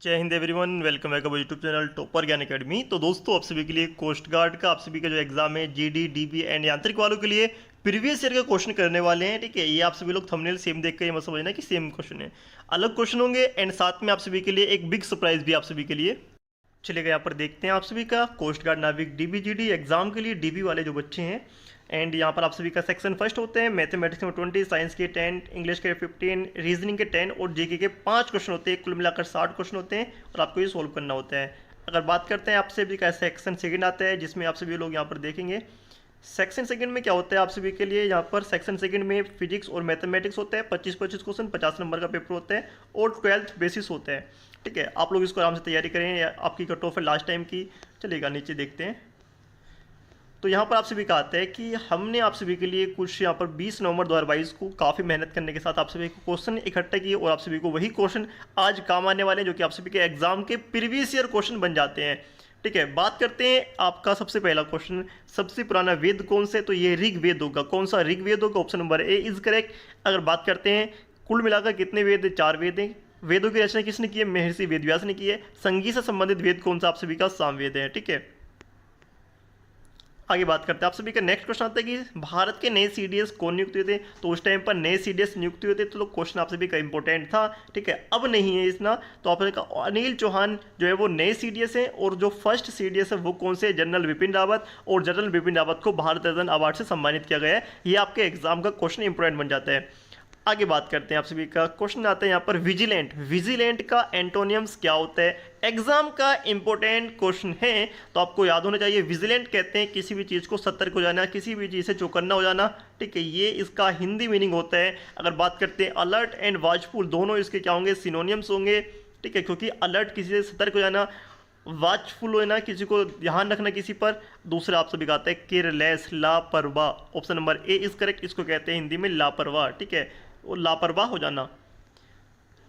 जय Hind everyone, welcome back our YouTube channel topper ज्ञान academy. तो दोस्तों, आप सभी के लिए कोस्ट गार्ड का आप सभी का जो एग्जाम है जीडी डीबी एंड यांत्रिक वालों के लिए प्रीवियस ईयर का क्वेश्चन करने वाले हैं। ठीक है, ये आप सभी लोग थंबनेल सेम देख कर ये मत समझना कि सेम क्वेश्चन है, अलग क्वेश्चन होंगे एंड साथ में आप सभी के लिए एक बिग सरप्राइज भी आप सभी के लिए। चलिएगा यहाँ पर देखते हैं आप सभी का कोस्ट गार्ड नाविक डीबी जीडी एग्जाम के लिए डीबी वाले जो बच्चे हैं। एंड यहाँ पर आप सभी का सेक्शन फर्स्ट होते हैं, मैथमेटिक्स में 20, साइंस के 10, इंग्लिश के 15, रीजनिंग के 10 और जीके के 5 क्वेश्चन होते हैं। कुल मिलाकर 60 क्वेश्चन होते हैं और आपको ये सोल्व करना होता है। अगर बात करते हैं आप सभी का सेक्शन सेकंड आता है, जिसमें आप सभी लोग यहाँ पर देखेंगे सेक्शन सेकंड में क्या होता है आप सभी के लिए। यहाँ पर सेक्शन सेकंड में फिजिक्स और मैथमेटिक्स होता है, 25-25 क्वेश्चन, 50 नंबर का पेपर होता है और 12th बेसिस होता है। ठीक है, आप लोग इसको आराम से तैयारी करें, आपकी कट ऑफ है लास्ट टाइम की। चलिएगा नीचे देखते हैं। तो यहाँ पर आप सभी का आता है कि हमने आप सभी के लिए कुछ यहाँ पर 20 नवंबर 2022 को काफ़ी मेहनत करने के साथ आप सभी को क्वेश्चन इकट्ठा किए और आप सभी को वही क्वेश्चन आज काम आने वाले हैं, जो कि आप सभी के एग्जाम के प्रीवियस ईयर क्वेश्चन बन जाते हैं। ठीक है, बात करते हैं आपका सबसे पहला क्वेश्चन, सबसे पुराना वेद कौन से, तो ये ऋग्वेद होगा। कौन सा ऋग्वेद होगा, option number A is correct. अगर बात करते हैं कुल मिलाकर कितने वेद, 4 वेद हैं। वेदों की रचना किसने की है, महर्षि वेदव्यास ने की है। संगीत से संबंधित वेद कौन सा, आप सभी का सामवेद है। ठीक है, आगे बात करते हैं आप सभी का नेक्स्ट क्वेश्चन आता है कि भारत के नए सीडीएस कौन नियुक्त हुए थे। तो उस टाइम पर नए सीडीएस नियुक्त हुए थे, तो क्वेश्चन आप सभी का इंपॉर्टेंट था। ठीक है, अब नहीं है इतना। तो आप सभी का अनिल चौहान जो है वो नए सीडीएस है और जो फर्स्ट सीडीएस है वो कौन से, जनरल विपिन रावत। और जनरल विपिन रावत को भारत रत्न अवार्ड से सम्मानित किया गया है। ये आपके एग्जाम का क्वेश्चन इंपॉर्टेंट बन जाता है। आगे बात करते हैं आप सभी का क्वेश्चन आता है यहाँ पर विजिलेंट। विजिलेंट का एंटोनियम्स क्या होता है, एग्जाम का इंपॉर्टेंट क्वेश्चन है, तो आपको याद होना चाहिए। विजिलेंट कहते हैं किसी भी चीज़ को सतर्क हो जाना, किसी भी चीज़ से चौकन्ना हो जाना। ठीक है, ये इसका हिंदी मीनिंग होता है। अगर बात करते हैं अलर्ट एंड वॉचफुल, दोनों इसके क्या होंगे, सिनोनियम्स होंगे। ठीक है, क्योंकि अलर्ट किसी से सतर्क हो जाना, वॉचफुल होना किसी को ध्यान रखना किसी पर। दूसरा आप सभी का आता है केयरलेस, लापरवाह। Option number A is correct, इसको कहते हैं हिंदी में लापरवाह। ठीक है, वो लापरवाह हो जाना।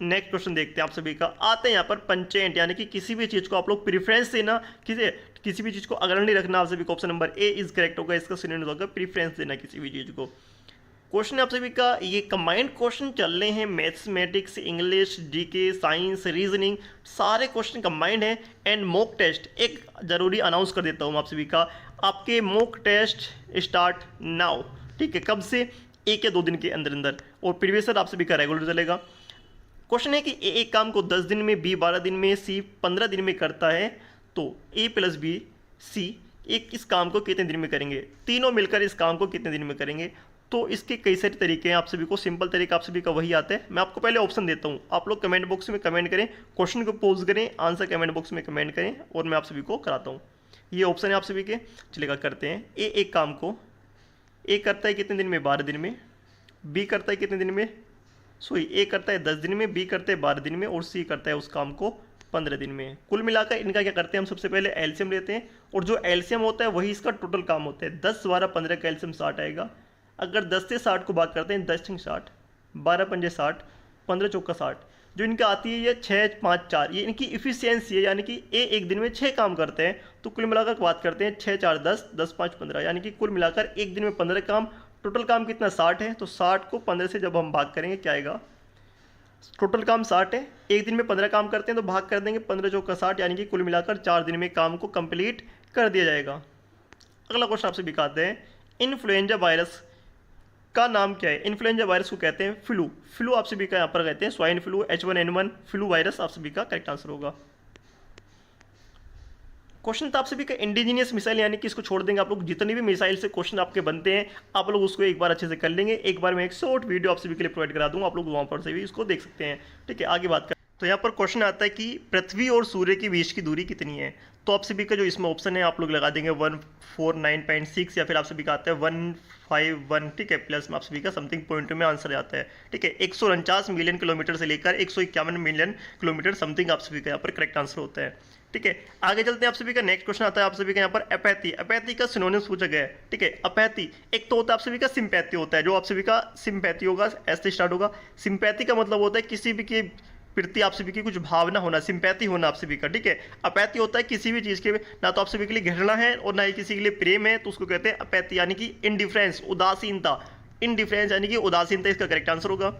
नेक्स्ट क्वेश्चन देखते हैं आप सभी का आते हैं यहाँ पर पंचेंट, यानी कि किसी भी चीज़ को आप लोग प्रीफरेंस देना, किसी भी चीज़ को अग्रणी रखना। आप सभी को option number A is correct होगा, इसका सिनोनिम होगा प्रीफरेंस देना किसी भी चीज़ को। क्वेश्चन आप सभी का ये कंबाइंड क्वेश्चन चल रहे हैं, mathematics, English, GK, science, reasoning, सारे क्वेश्चन कंबाइंड हैं। एंड मॉक टेस्ट एक जरूरी अनाउंस कर देता हूँ आप सभी का, आपके मॉक टेस्ट स्टार्ट नाउ। ठीक है, कब से, 1 या 2 दिन के अंदर अंदर। और प्रीवियस आप सभी का रेगुलर चलेगा। क्वेश्चन है कि ए एक काम को 10 दिन में, बी 12 दिन में, सी 15 दिन में करता है, तो ए प्लस बी सी एक इस काम को कितने दिन में करेंगे, तीनों मिलकर इस काम को कितने दिन में करेंगे। तो इसके कई सारे तरीके हैं, आप सभी को सिंपल तरीका आप सभी का वही आता है। मैं आपको पहले ऑप्शन देता हूँ, आप लोग कमेंट बॉक्स में कमेंट करें, क्वेश्चन को पोज करें, आंसर कमेंट बॉक्स में कमेंट करें और मैं आप सभी को कराता हूँ। ये ऑप्शन है आप सभी के। चलेगा करते हैं। ए एक काम को, ए करता है कितने दिन में, 12 दिन में। बी करता है कितने दिन में, ए करता है 10 दिन में, बी करता है 12 दिन में और सी करता है उस काम को 15 दिन में। कुल मिलाकर इनका क्या करते हैं, हम सबसे पहले एलसीएम लेते हैं और जो एलसीएम होता है वही इसका टोटल काम होता है। 10 12 15 का एलसीएम 60 आएगा। अगर 10 से 60 को बात करते हैं, 10 6 60, 12 पंजे 60, 15 चौका 60। जो इनका आती है ये 6 5 4, ये इनकी इफिशियंसी है, यानी कि ए एक दिन में 6 काम करते हैं। तो कुल मिलाकर बात करते हैं 6 4 10, 10 5 15, यानी कि कुल मिलाकर एक दिन में 15 काम। टोटल काम कितना, 60 है। तो 60 को 15 से जब हम भाग करेंगे क्या आएगा, टोटल काम 60 है, एक दिन में 15 काम करते हैं तो भाग कर देंगे 15 चौका 60, यानी कि कुल मिलाकर 4 दिन में काम को कंप्लीट कर दिया जाएगा। अगला क्वेश्चन आपसे दिखाते हैं, इन्फ्लुएंजा वायरस का नाम क्या है। इन्फ्लुएंजा वायरस को कहते हैं फ्लू। फ्लू आप सभी का यहाँ पर कहते हैं swine flu, H1N1 flu virus आप सभी का करेक्ट आंसर होगा। क्वेश्चन था आप सभी का इंडिजीनियस मिसाइल, यानी कि इसको छोड़ देंगे आप लोग, जितने भी मिसाइल से क्वेश्चन आपके बनते हैं आप लोग उसको एक बार अच्छे से कर लेंगे। एक बार मैं एक शॉर्ट वीडियो आप सभी के लिए प्रोवाइड करा दूंगा, आप लोग वहाँ पर से भी इसको देख सकते हैं। ठीक है, आगे बात कर। तो यहाँ पर क्वेश्चन आता है कि पृथ्वी और सूर्य के बीच की दूरी कितनी है। तो आप सभी का जो इसमें ऑप्शन है आप लोग लगा देंगे 149.6 या फिर आप सभी का आता है 151। ठीक है, प्लस में आप सभी का समथिंग पॉइंट में आंसर आता है। ठीक है, 149 मिलियन किलोमीटर से लेकर 151 मिलियन किलोमीटर समथिंग आप सभी का यहाँ पर करेक्ट आंसर होता है। ठीक है, आगे चलते हैं। आप सभी का नेक्स्ट क्वेश्चन आता है आप सभी का यहाँ पर अपैथी। अपैथी का सिनोनिम्स पूछा गया है। ठीक है, अपैथी एक तो होता है आप सभी का सिंपैथी होता है, जो आप सभी का सिंपैथी होगा ऐसे स्टार्ट होगा। सिंपैथी का मतलब होता है किसी भी के प्रति आप सभी की कुछ भावना होना, सिंपैथी होना आप सभी का। ठीक है, अपैथी होता है किसी भी चीज़ के ना तो आप सभी के लिए घृणा है और ना ही किसी के लिए प्रेम है, तो उसको कहते हैं अपैथी, यानी कि इनडिफरेंस, उदासीनता। इनडिफरेंस यानी कि उदासीनता इसका करेक्ट आंसर होगा।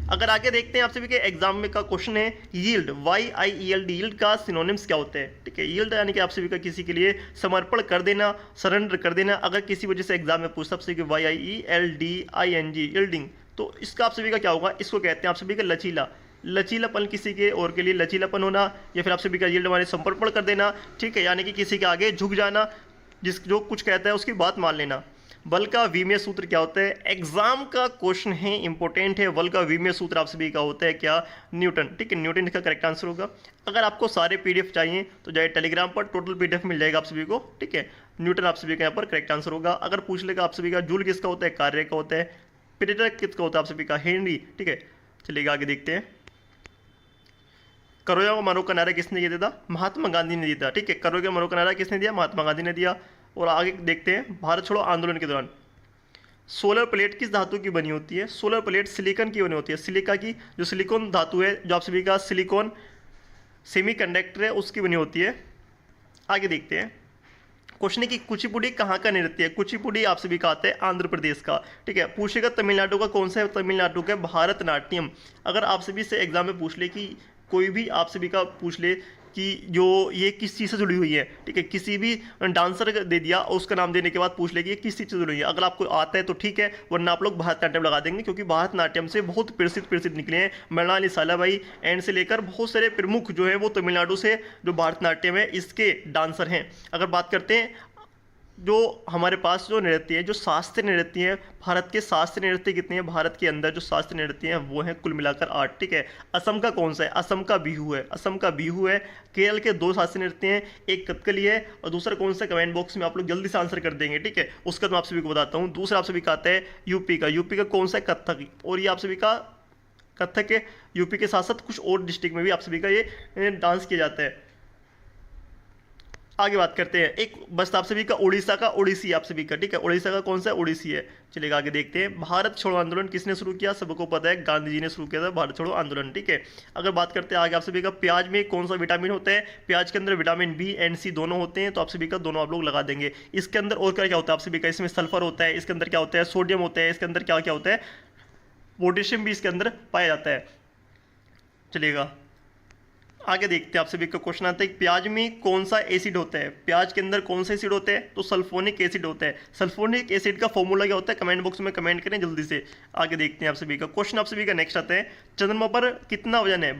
अगर आगे देखते हैं आप सभी के एग्जाम में का क्वेश्चन है यील्ड, YIELD, यील्ड का सिनोनिम्स क्या होते हैं, ठीक है। यील्ड यानी कि आप सभी का किसी के लिए समर्पण कर देना, सरेंडर कर देना। अगर किसी वजह से एग्जाम में पूछता आप सभी YIELDING, यील्डिंग, तो इसका आप सभी का क्या होगा, इसको कहते हैं आप सभी का लचीला, लचीलापन, किसी के और के लिए लचीलापन होना, या फिर आप सभी का यील्ड माने समर्पण कर देना, ठीक है, यानी कि किसी के आगे झुक जाना, जिस जो कुछ कहता है उसकी बात मान लेना। बल का विमीय सूत्र क्या होता है, एग्जाम का क्वेश्चन है, इंपॉर्टेंट है। बल का विमीय सूत्र आप सभी का होता है क्या, न्यूटन, ठीक है, न्यूटन इसका करेक्ट आंसर होगा। अगर आपको सारे PDF चाहिए तो जाए टेलीग्राम पर, टोटल PDF मिल जाएगा आप सभी को, ठीक है। न्यूटन आप सभी का यहाँ पर करेक्ट आंसर होगा। अगर पूछ लेगा आप सभी का जूल किसका होता है, कार्य का होता है। प्रेरक किसका होता है आप सभी का, हेनरी, ठीक है। चलिएगा आगे देखते हैं। करो या मरो का नारा किसने दिया था, महात्मा गांधी ने दिया था, ठीक है। करो या मरो का नारा किसने दिया, महात्मा गांधी ने दिया। और आगे देखते हैं, भारत छोड़ो आंदोलन के दौरान सोलर प्लेट किस धातु की बनी होती है, सोलर प्लेट सिलिकॉन की बनी होती है, सिलिका की, जो सिलिकॉन धातु है, जो आप सभी का सिलिकॉन सेमीकंडक्टर है, उसकी बनी होती है। आगे देखते हैं, क्वेश्चन है कि कुचिपुड़ी कहाँ का नृत्य है, कुचिपुड़ी आप सभी का आता है आंध्र प्रदेश का, ठीक है। पूछेगा तमिलनाडु का, कौन सा है, तमिलनाडु का भारतनाट्यम। अगर आप सभी से एग्जाम में पूछ ले कि कोई भी आप सभी का पूछ ले कि जो ये किस चीज़ से जुड़ी हुई है, ठीक है, किसी भी डांसर दे दिया और उसका नाम देने के बाद पूछ ले कि ये किस चीज़ से जुड़ी हुई है। अगर आपको आता है तो ठीक है, वरना आप लोग भारतनाट्यम लगा देंगे, क्योंकि भारतनाट्यम से बहुत प्रसिद्ध निकले हैं मृणाली सालाबाई एंड से लेकर बहुत सारे प्रमुख जो है वो तमिलनाडु से जो भारतनाट्यम है इसके डांसर हैं। अगर बात करते हैं जो हमारे पास जो नृत्य है, जो शास्त्रीय नृत्य है, भारत के शास्त्रीय नृत्य कितने हैं, भारत के अंदर जो शास्त्रीय नृत्य हैं वो हैं कुल मिलाकर 8, ठीक है। असम का कौन सा है, असम का बिहू है, असम का बिहू है। केरल के 2 शास्त्रीय नृत्य हैं, एक कथकली है और दूसरा कौन सा, कमेंट बॉक्स में आप लोग जल्दी से आंसर कर देंगे, ठीक है। उसका तो मैं आप सभी को बताता हूँ। दूसरा आप सभी का आता है यूपी का, यूपी का कौन सा है, कथक। और ये आप सभी का कथक है, यूपी के साथ साथ कुछ और डिस्ट्रिक्ट में भी आप सभी का ये डांस किया जाता है। आगे बात करते हैं, एक बस आप सभी का उड़ीसा का, ओडिसी आप सभी का, ठीक है। उड़ीसा का कौन सा है, ओडिसी है। चलिएगा आगे देखते हैं, भारत छोड़ो आंदोलन किसने शुरू किया, सबको पता है गांधी जी ने शुरू किया था भारत छोड़ो आंदोलन, ठीक है। अगर बात करते हैं आगे आप सभी का, प्याज में कौन सा विटामिन होता है, प्याज के अंदर विटामिन B एंड C दोनों होते हैं, तो आप सभी का दोनों आप लोग लगा देंगे। इसके अंदर और क्या क्या होता है आप सभी का, इसमें सल्फर होता है, इसके अंदर क्या होता है, सोडियम होता है, इसके अंदर क्या क्या होता है, पोटेशियम भी इसके अंदर पाया जाता है। चलिएगा आगे देखते हैं, आप सभी का क्वेश्चन आता है प्याज में कौन सा एसिड होता है, प्याज के अंदर कौन सा एसिड होता है, तो सल्फोनिक एसिड होता है। सल्फोनिक एसिड का फॉर्मूला क्या होता है, कमेंट बॉक्स में कमेंट करें जल्दी से। आगे देखते हैं आप सभी का क्वेश्चन, आप सभी का नेक्स्ट आता है, चंद्रमा पर कितना वजन है,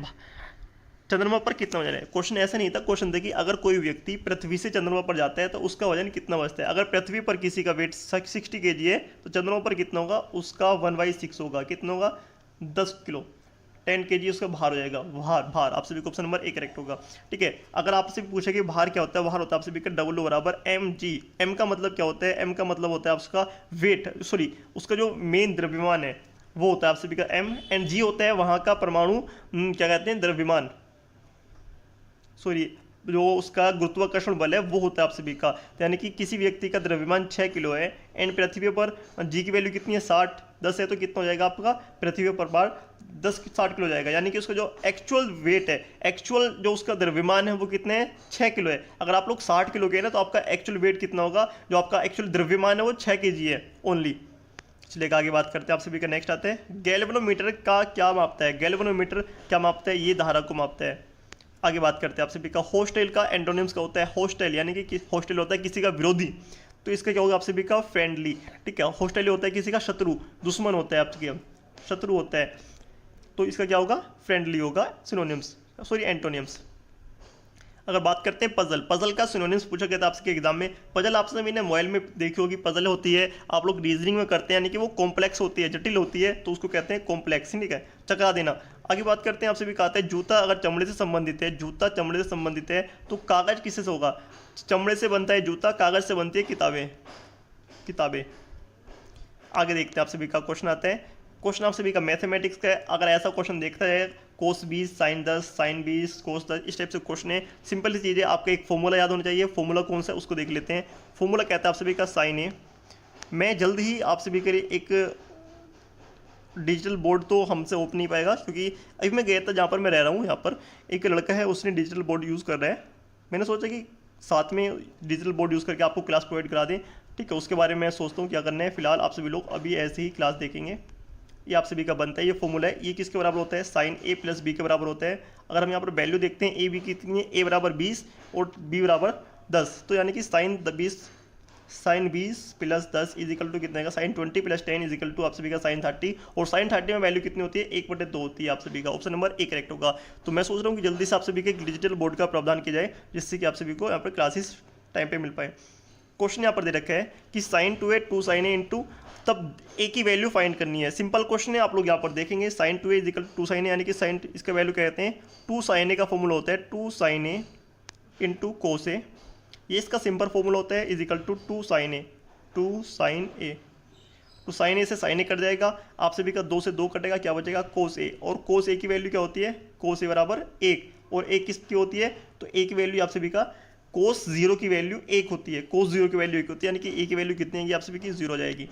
चंद्रमा पर कितना वजन है। क्वेश्चन ऐसा नहीं था, क्वेश्चन था कि अगर कोई व्यक्ति पृथ्वी से चंद्रमा पर जाता है तो उसका वजन कितना बचता है। अगर पृथ्वी पर किसी का वेट 60 kg है तो चंद्रमा पर कितना होगा, उसका 1/6 होगा, कितना होगा, 10 किलो, 10 kg उसका भार हो जाएगा। भार आप सभी को ऑप्शन नंबर 1 करेक्ट होगा, ठीक है। अगर आपसे पूछे कि भार क्या होता है, भार होता है आप सभी का W बराबर mg। m का मतलब क्या होता है, m का मतलब होता है आपका वेट, सॉरी उसका जो मेन द्रव्यमान है वो होता है आप सभी का m, एंड g होता है वहाँ का परमाणु क्या कहते हैं, द्रव्यमान, सॉरी जो उसका गुरुत्वाकर्षण बल है वो होता है आप सभी का। यानी कि किसी व्यक्ति का द्रव्यमान 6 किलो है एंड पृथ्वी पर जी की वैल्यू कितनी है, 60, 10 है तो कितना हो जाएगा आपका, पृथ्वी पर बार 60 किलो हो जाएगा। यानी कि उसका जो एक्चुअल वेट है, एक्चुअल जो उसका द्रव्यमान है वो कितने है, 6 किलो है। अगर आप लोग 60 किलो गए ना तो आपका एक्चुअल वेट कितना होगा, जो आपका एक्चुअल द्रव्यमान है वो 6 kg है ओनली। चलिए आगे बात करते हैं, आप सभी का नेक्स्ट आते हैं, गैल्वेनोमीटर का क्या मापता है, गैल्वेनोमीटर क्या मापता है, ये धारा को मापता है। आगे बात करते हैं आप सभी का, हॉस्टाइल का एंटोनिम्स का होता है, हॉस्टाइल यानी कि हॉस्टाइल होता है किसी का विरोधी, तो इसका क्या होगा आप सभी का, फ्रेंडली, ठीक है। हॉस्टाइल होता है किसी का शत्रु, दुश्मन होता है आपके, शत्रु होता है, तो इसका क्या होगा, फ्रेंडली होगा, सिनोनिम्स, सॉरी एंटोनिम्स। अगर बात करते हैं पजल, पजल का सिनोनिम्स पूछा गया था आपके एग्जाम में। पजल आप सभी ने मोबाइल में देखी होगी, पजल होती है आप लोग रीजनिंग में करते हैं, यानी कि वो कॉम्प्लेक्स होती है, जटिल होती है, तो उसको कहते हैं कॉम्प्लेक्स, ठीक है, चकरा देना। आगे बात करते हैं, आप सभी कहते हैं जूता अगर चमड़े से संबंधित है, जूता चमड़े से संबंधित है तो कागज किससे से होगा, चमड़े से बनता है जूता, कागज से बनती है किताबें। आगे देखते हैं, आप सभी का क्वेश्चन आता है, क्वेश्चन आप सभी का मैथमेटिक्स का है। अगर ऐसा क्वेश्चन देखता है कोस 20 साइन 10 साइन 20 कोस 10, इस टाइप से क्वेश्चन है, सिंपल सी चीज़ है, आपका एक फॉर्मूला याद होना चाहिए। फॉर्मूला कौन सा है उसको देख लेते हैं। फॉर्मूला कहता है आप सभी का साइन है। मैं जल्द ही आप सभी के लिए एक डिजिटल बोर्ड तो हमसे ओपन नहीं पाएगा, क्योंकि अभी मैं गया था जहाँ पर मैं रह रहा हूँ, यहाँ पर एक लड़का है उसने डिजिटल बोर्ड यूज़ कर रहा है। मैंने सोचा कि साथ में डिजिटल बोर्ड यूज़ करके आपको क्लास प्रोवाइड करा दें, ठीक है। उसके बारे में मैं सोचता हूँ क्या करना है। फिलहाल आप सभी लोग अभी ऐसे ही क्लास देखेंगे, ये आप सभी का बनता है, ये फॉर्मूला है। ये किसके बराबर होता है, साइन ए प्लस बी के बराबर होता है। अगर हम यहाँ पर वैल्यू देखते हैं ए बी की कितनी है, ए बराबर 20 और बी बराबर 10, तो यानी कि sine 20 plus 10 is equal to कितने का, sine 20 plus 10 is equal to आप सभी का साइन 30। और साइन 30 में वैल्यू कितनी होती है, 1/2 होती है आप सभी का। ऑप्शन नंबर 1 करेक्ट होगा। तो मैं सोच रहा हूँ कि जल्दी से आप सभी के एक डिजिटल बोर्ड का प्रावधान किया जाए, जिससे कि आप सभी को यहाँ पर क्लासेस टाइम पे मिल पाए। क्वेश्चन यहाँ पर दे रखा है कि साइन 2a 2 साइन ए इंटू, तब ए की वैल्यू फाइंड करनी है। सिंपल क्वेश्चन है, आप लोग यहाँ पर देखेंगे sine 2a is equal to 2 sine A, यानी कि साइन इसका वैल्यू क्या कहते हैं, 2 साइन ए का फॉर्मूला होता है 2 साइन ए इंटू कोस ए। ये इसका सिंपल फॉर्मूला होता है is equal to 2 sine A, 2 sine A. तो साइन ए से साइन ए कट जाएगा, आप सभी का 2 से 2 कटेगा, क्या बचेगा कोस ए। और कोस ए की वैल्यू क्या होती है, कोस ए बराबर 1, और 1 किसकी होती है, तो ए की वैल्यू आप सभी का कोस 0 की वैल्यू 1 होती है, कोस 0 की वैल्यू 1 होती है, यानी कि ए की वैल्यू कितनी है, आप सभी की 0 हो जाएगी।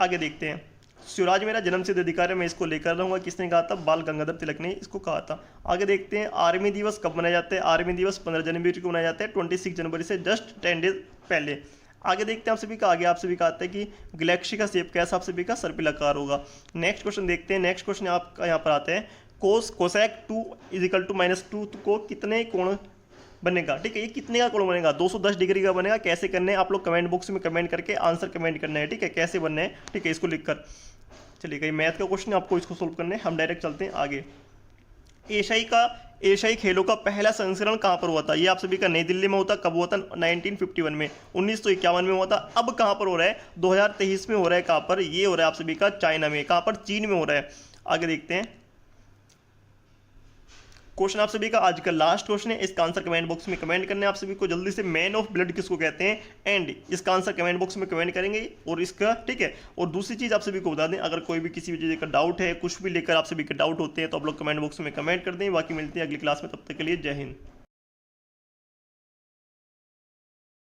आगे देखते हैं, स्वराज मेरा जन्मसिद्ध अधिकार है, मैं इसको लेकर रहूँगा, किसने कहा था, बाल गंगाधर तिलक ने इसको कहा था। आगे देखते हैं, आर्मी दिवस कब मनाया जाता है, आर्मी दिवस 15 जनवरी को मनाया जाता है, 26 जनवरी से जस्ट 10 डेज पहले। आगे देखते हैं आप सभी का, आगे आप सभी का आता है कि गैलेक्सी का शेप कैसा, आप सभी का सर्पिलाकार होगा। नेक्स्ट क्वेश्चन देखते हैं, नेक्स्ट क्वेश्चन आपका यहाँ पर आता है, कोसेक 2 इज इक्वल टू -2 को कितने कोण बनेगा, ठीक है, ये कितने का कोण बनेगा, 210 डिग्री का बनेगा। कैसे करना है, आप लोग कमेंट बॉक्स में कमेंट करके आंसर कमेंट करना है, ठीक है, कैसे बनना है, ठीक है, इसको लिखकर। चलिए, ये मैथ का क्वेश्चन है, आपको इसको सोल्व करना है। हम डायरेक्ट चलते हैं आगे। एशियाई खेलों का पहला संस्करण कहाँ पर हुआ था, ये आप सभी का नई दिल्ली में होता, कब हुआ था, 1951 में, 1951 में हुआ था। अब कहाँ पर हो रहा है, 2023 में हो रहा है, कहाँ पर, ये हो रहा है आप सभी का चाइना में, कहाँ पर, चीन में हो रहा है। आगे देखते हैं, क्वेश्चन आप सभी का आज का लास्ट क्वेश्चन है, इसका आंसर कमेंट बॉक्स में कमेंट करना है आप सभी को जल्दी से। मैन ऑफ ब्लड किसको कहते हैं, एंड इसका आंसर कमेंट बॉक्स में कमेंट करेंगे, और इसका, ठीक है। और दूसरी चीज़ आप सभी को बता दें, अगर कोई भी किसी भी चीज़ का डाउट है, कुछ भी लेकर आप सभी के डाउट होते हैं, तो आप लोग कमेंट बॉक्स में कमेंट कर दें। बाकी मिलते हैं अगली क्लास में, तब तक के लिए जय हिंद।